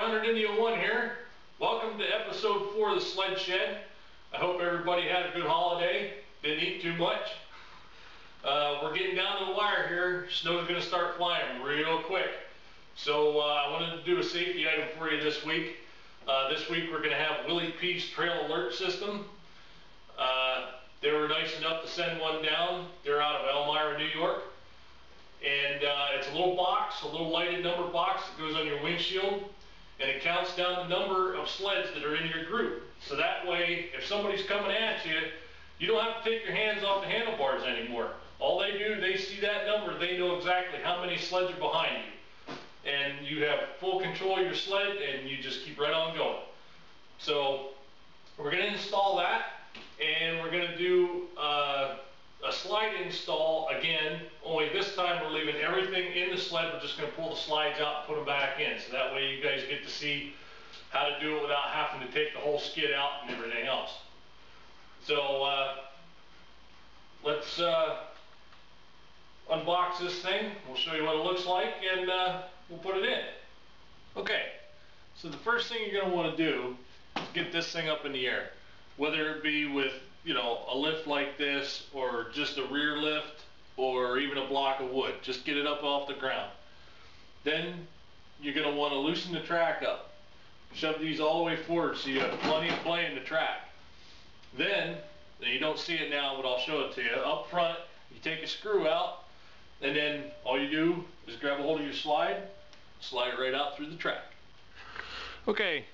Hunter Indio 1 here. Welcome to episode 4 of the Sled Shed. I hope everybody had a good holiday. Didn't eat too much. We're getting down to the wire here. Snow's going to start flying real quick. So I wanted to do a safety item for you this week. This week we're going to have Willy P's trail alert system. They were nice enough to send one down. They're out of Elmira, New York. And it's a little box, a little lighted number box that goes on your windshield, and it counts down the number of sleds that are in your group. So that way, if somebody's coming at you, you don't have to take your hands off the handlebars anymore. All they do, they see that number, they know exactly how many sleds are behind you. And you have full control of your sled, and you just keep right on going. So we're going to install that, and we're going to do a slide install again, only this time we're leaving everything in the sled. We're just going to pull the slides out and put them back in, so that way you guys get to see how to do it without having to take the whole skid out and everything else. So let's unbox this thing. We'll show you what it looks like, and we'll put it in. Okay, so the first thing you're going to want to do is get this thing up in the air, whether it be with, you know, a lift like this, or just a rear lift, or even a block of wood. Just get it up off the ground. Then you're going to want to loosen the track up. Shove these all the way forward so you have plenty of play in the track. Then, and you don't see it now, but I'll show it to you. Up front, you take a screw out, and then all you do is grab a hold of your slide, slide it right out through the track. Okay,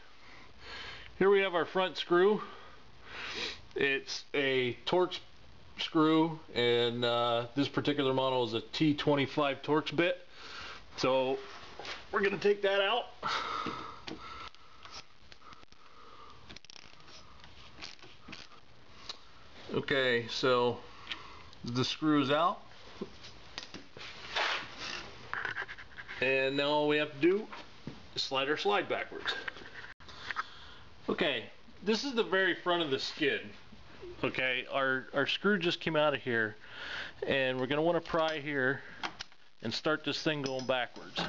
here we have our front screw. It's a Torx screw, and this particular model is a T25 Torx bit. So we're going to take that out. Okay, so the screw is out, and now all we have to do is slide our slide backwards. Okay, this is the very front of the skid. Okay, our screw just came out of here, and we're going to want to pry here and start this thing going backwards.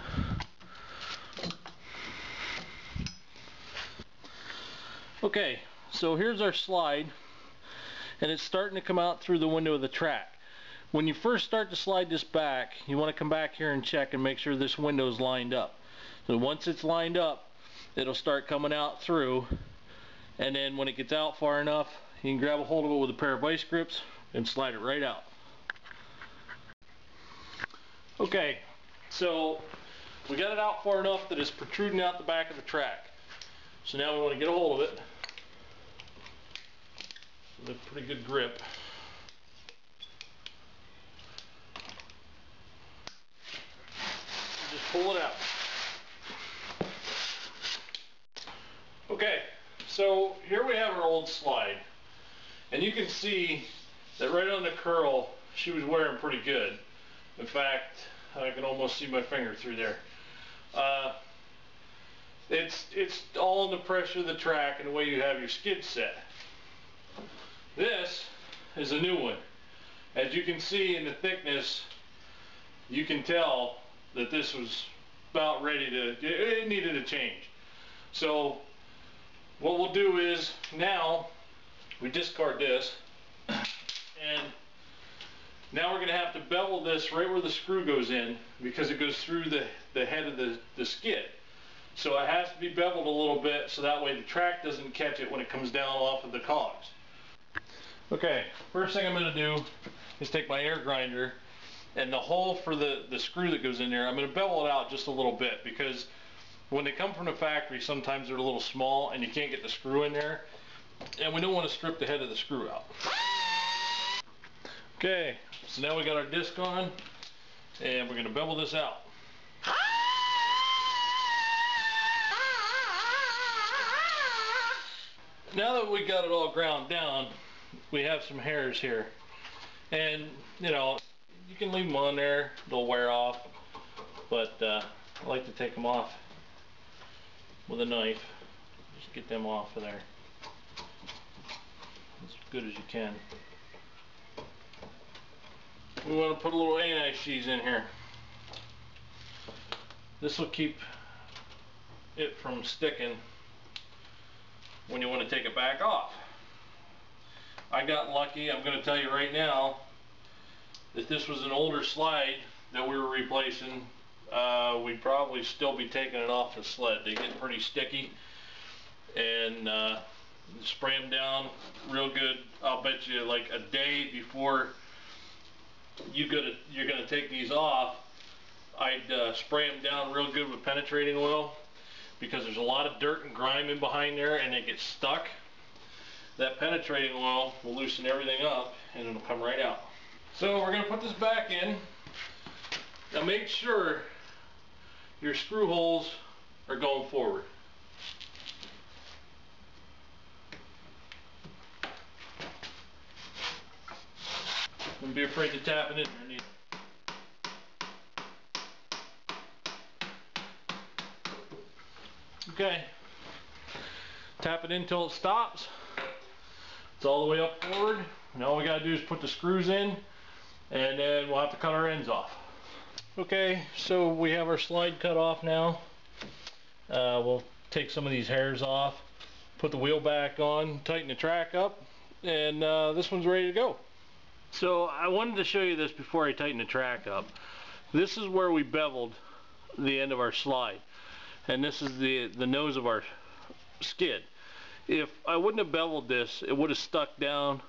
Okay, so here's our slide, and it's starting to come out through the window of the track. When you first start to slide this back, you want to come back here and check and make sure this window is lined up. So once it's lined up, it'll start coming out through, and then when it gets out far enough, you can grab a hold of it with a pair of vice grips and slide it right out. Okay, so we got it out far enough that it's protruding out the back of the track. So now we want to get a hold of it with a pretty good grip. And just pull it out. Okay, so here we have our old slide. And you can see that right on the curl, she was wearing pretty good. In fact, I can almost see my finger through there. It's all in the pressure of the track and the way you have your skid set. This is a new one. As you can see in the thickness, you can tell that this was about ready to, it needed a change. So what we'll do is now we discard this, and now we're going to have to bevel this right where the screw goes in, because it goes through the head of the skid. So it has to be beveled a little bit so that way the track doesn't catch it when it comes down off of the cogs. Okay, first thing I'm going to do is take my air grinder, and the hole for the screw that goes in there, I'm going to bevel it out just a little bit, because when they come from the factory, sometimes they're a little small and you can't get the screw in there. And we don't want to strip the head of the screw out. Okay, so now we got our disc on, and we're going to bevel this out. Now that we got it all ground down, we have some hairs here. And, you know, you can leave them on there, they'll wear off. But I like to take them off with a knife. Just get them off of there as good as you can. We want to put a little anti-seize in here. This will keep it from sticking when you want to take it back off. I got lucky. I'm going to tell you right now, if this was an older slide that we were replacing, we'd probably still be taking it off the sled. They get pretty sticky, and spray them down real good. I'll bet you like a day before you're gonna take these off, I'd spray them down real good with penetrating oil, because there's a lot of dirt and grime in behind there and it gets stuck. That penetrating oil will loosen everything up and it'll come right out. So we're gonna put this back in. Now make sure your screw holes are going forward. Don't be afraid to tap it in there neither. Okay, tap it in until it stops. It's all the way up forward. Now all we gotta do is put the screws in, and then we'll have to cut our ends off. Okay, so we have our slide cut off now. We'll take some of these hairs off, put the wheel back on, tighten the track up, and this one's ready to go. So I wanted to show you this before I tighten the track up. This is where we beveled the end of our slide, and this is the nose of our skid. If I wouldn't have beveled this, it would have stuck down,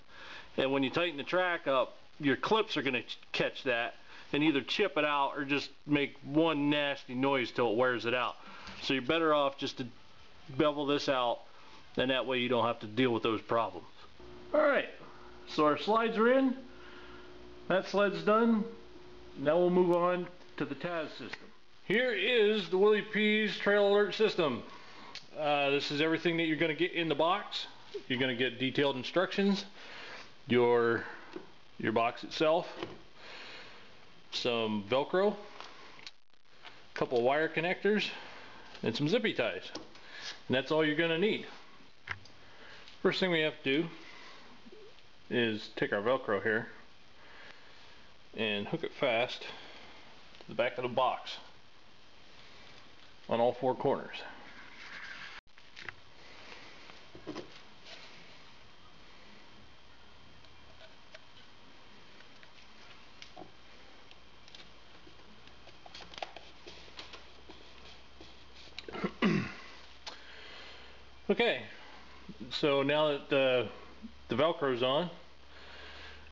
and when you tighten the track up, your clips are going to catch that and either chip it out or just make one nasty noise till it wears it out. So you're better off just to bevel this out, and that way you don't have to deal with those problems. Alright, so our slides are in. That sled's done. Now we'll move on to the TAS system. Here is the Willy P's trail alert system. This is everything that you're going to get in the box. You're going to get detailed instructions, your box itself, some Velcro, a couple wire connectors, and some zippy ties. And that's all you're going to need. First thing we have to do is take our Velcro here and hook it fast to the back of the box on all four corners. Okay, so now that the Velcro's on,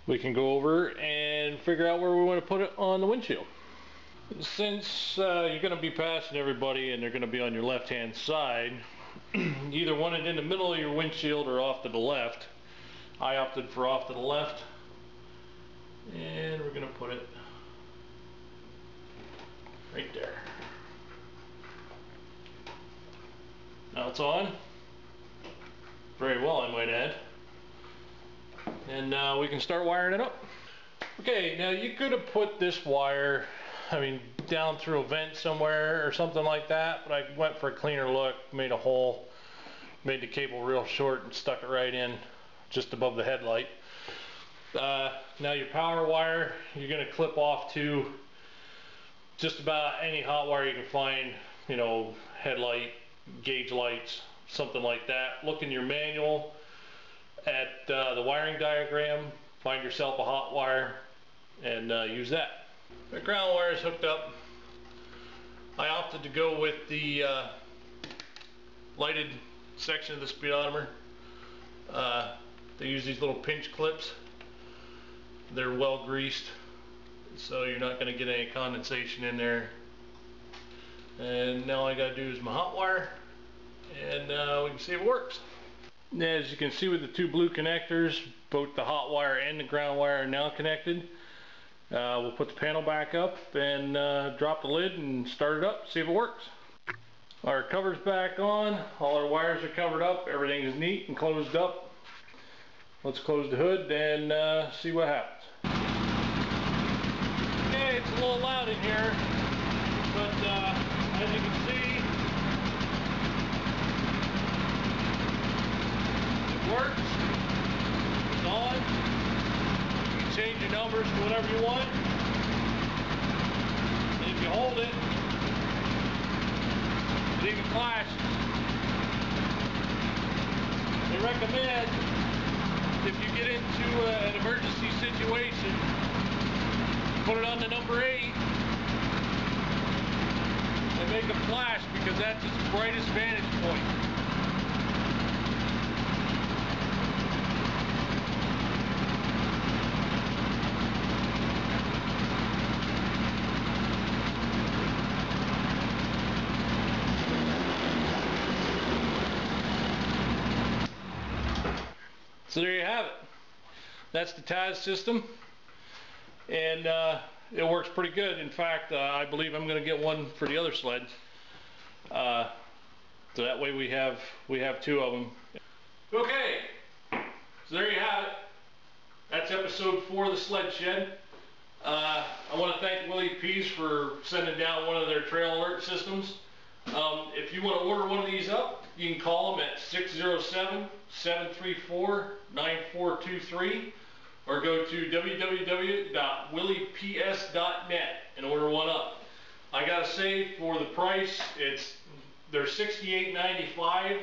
we can go over and figure out where we want to put it on the windshield. Since you're going to be passing everybody and they're going to be on your left hand side, you either want it in the middle of your windshield or off to the left. I opted for off to the left, and we're going to put it right there. Now it's on. Very well, I might add. And we can start wiring it up. Okay, now you could have put this wire, down through a vent somewhere or something like that, but I went for a cleaner look, made a hole, made the cable real short and stuck it right in just above the headlight. Now your power wire, you're going to clip off to just about any hot wire you can find, headlight, gauge lights, something like that. Look in your manual at the wiring diagram, find yourself a hot wire, and use that. The ground wire is hooked up. I opted to go with the lighted section of the speedometer. They use these little pinch clips. They're well greased, so you're not going to get any condensation in there. And now all I got to do is my hot wire, and we can see if it works. As you can see with the two blue connectors, both the hot wire and the ground wire are now connected. We'll put the panel back up and drop the lid and start it up, see if it works. Our cover's back on, all our wires are covered up, everything is neat and closed up. Let's close the hood and see what happens. Okay, it's a little loud in here, but as you can see, it works. It's on. You can change your numbers to whatever you want. And if you hold it, it even flash. They recommend if you get into an emergency situation, put it on the number 8 and make a flash, because that's its brightest vantage point. So there you have it. That's the Taz system, and it works pretty good. In fact, I believe I'm going to get one for the other sled. So that way we have 2 of them. Okay, so there you have it. That's episode 4 of the Sled Shed. I want to thank Willy Pease for sending down one of their trail alert systems. If you want to order one of these up, you can call them at 607-734-9423 or go to www.willyps.net and order one up. I gotta say, for the price, they're $68.95.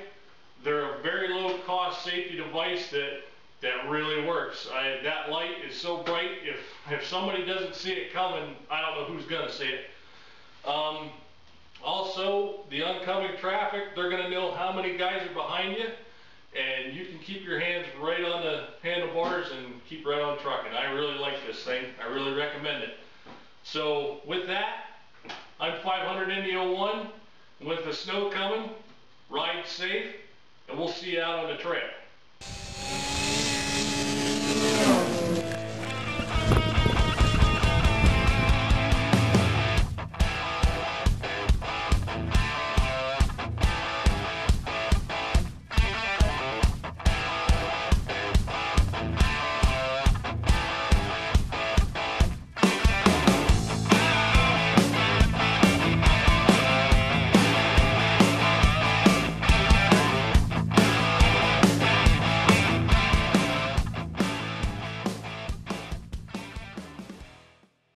They're a very low cost safety device that really works. That light is so bright, if somebody doesn't see it coming, I don't know who's gonna see it. Also, the oncoming traffic, they're going to know how many guys are behind you, and you can keep your hands right on the handlebars and keep right on trucking. I really like this thing. I really recommend it. So with that, I'm 500 Indy 01. With the snow coming, ride safe, and we'll see you out on the trail.